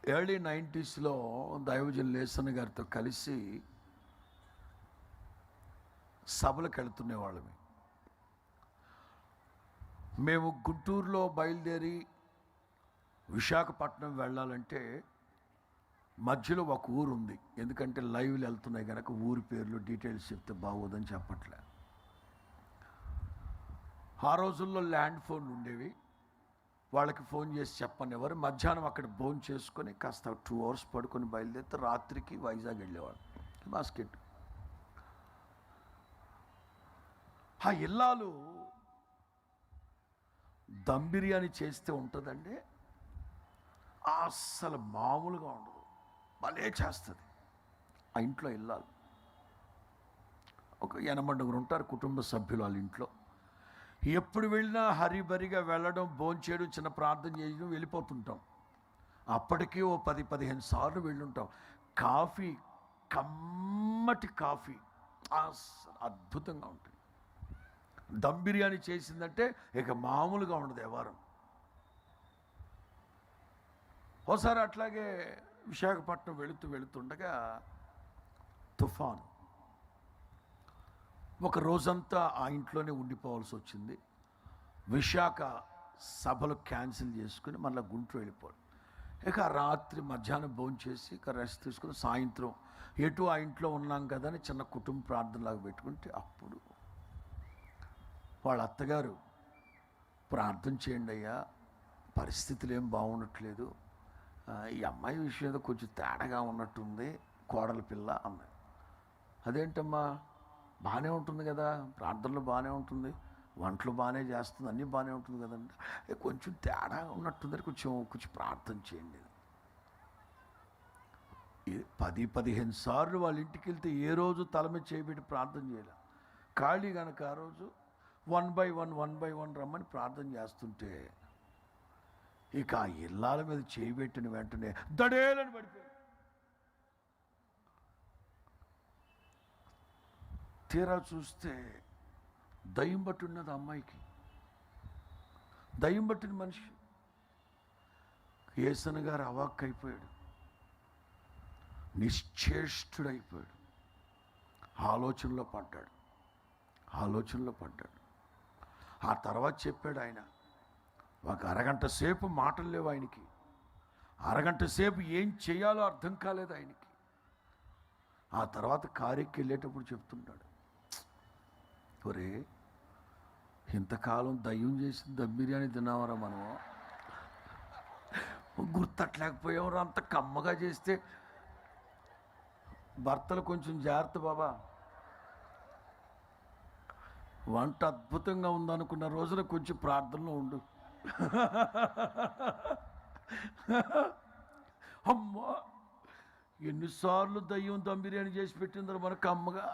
Early 90స్లో దైవజన్ lesson గారితో కలిసి సభలకు వెళుతునే వాళ్ళమి. మేము గుంటూరులో బయలుదేరి విశాఖపట్నం వెళ్ళాలంటే మధ్యలో ఒక ఊరు ఉంది. ఎందుకంటే లైవ్లు వెళ్తున్నాయి కనుక ఊరి పేర్లు డీటెయిల్స్ చెప్తే బాగోదని చెప్పట్లే. ఆ రోజుల్లో ల్యాండ్ ఫోన్లు ఉండేవి. వాళ్ళకి ఫోన్ చేసి చెప్పనివ్వరు. మధ్యాహ్నం అక్కడ భోజనం చేసుకొని కాస్త 2 hours పడుకొని బయలుదేరితే రాత్రికి వైజాగ్ వెళ్ళేవాడు. బాస్కెట్ ఆ ఇల్లాలు దమ్ బిర్యానీ చేస్తే ఉంటుందండి, అస్సలు మామూలుగా ఉండదు, భలే చేస్తుంది. ఆ ఇంట్లో ఇల్లాలు ఒక 80 ఉంటారు కుటుంబ సభ్యులు వాళ్ళ ఇంట్లో. ఎప్పుడు వెళ్ళినా హరిబరిగా వెళ్ళడం, భోంచేయడం, చిన్న ప్రార్థన చేయడం, వెళ్ళిపోతుంటాం. అప్పటికీ ఓ 10-15 సార్లు వెళ్ళుంటాం. కాఫీ, కమ్మటి కాఫీ అసలు అద్భుతంగా ఉంటుంది. దమ్ బిర్యానీ చేసిందంటే ఇక మామూలుగా ఉండదు వ్యవహారం. ఒకసారి అట్లాగే విశాఖపట్నం వెళుతుండగా తుఫాను. ఒక రోజంతా ఆ ఇంట్లోనే ఉండిపోవాల్సి వచ్చింది. విశాఖ సభలు క్యాన్సిల్ చేసుకుని మళ్ళీ గుంటూరు వెళ్ళిపోవడం. ఇక రాత్రి మధ్యాహ్నం భోజనం చేసి ఇక రెస్ట్ తీసుకుని సాయంత్రం ఎటు ఆ ఇంట్లో ఉన్నాం కదా అని చిన్న కుటుంబ ప్రార్థనలాగా పెట్టుకుంటే అప్పుడు వాళ్ళ అత్తగారు, ప్రార్థన చేయండి అయ్యా, పరిస్థితులు ఏం బాగుండట్లేదు, ఈ అమ్మాయి విషయం ఏదో కొంచెం తేడాగా ఉన్నట్టుంది, కోడల పిల్ల అన్నది. అదేంటమ్మా, బాగానే ఉంటుంది కదా, ప్రార్థనలు బాగానే ఉంటుంది, వంటలు బాగానే చేస్తుంది, అన్నీ బాగానే ఉంటుంది కదండి, కొంచెం తేడా ఉన్నట్టుంది, కొంచెం ప్రార్థన చేయండి. 10-15 సార్లు వాళ్ళ ఇంటికి వెళ్తే ఏ రోజు తల మీద చేయబెట్టి ప్రార్థన చేయలే. ఖాళీ కనుక ఆ రోజు 1 by 1 రమ్మని ప్రార్థన చేస్తుంటే ఇక ఆ ఇల్లాల మీద చేయబెట్టిన వెంటనే దడేలని పడిపోయాడు. తీరా చూస్తే దయ్యం బట్టి ఉన్నది అమ్మాయికి. దయ్యం పట్టిన మనిషి. యేసన్న గారు అవాక్కైపోయాడు, నిశ్చేష్టుడైపోయాడు, ఆలోచనలో పడ్డాడు. ఆ తర్వాత చెప్పాడు ఆయన, ఒక అరగంట సేపు మాటలు లేవు ఆయనకి, అరగంట సేపు ఏం చేయాలో అర్థం కాలేదు ఆయనకి. ఆ తర్వాత కారెక్కి వెళ్ళేటప్పుడు చెప్తున్నాడు, ఒరే ఇంతకాలం దయ్యం చేసి దమ్ బిర్యానీ తిన్నామరా, మనము గుర్తట్లేకపోయామరా, అంత కమ్మగా చేస్తే. భర్తలు కొంచెం జాగ్రత్త బాబా, వంట అద్భుతంగా ఉందనుకున్న రోజున కొంచెం ప్రార్థనలో ఉండు. అమ్మా, ఎన్నిసార్లు దయ్యం దమ్ బిర్యానీ చేసి పెట్టిందో మనకు అమ్మగా.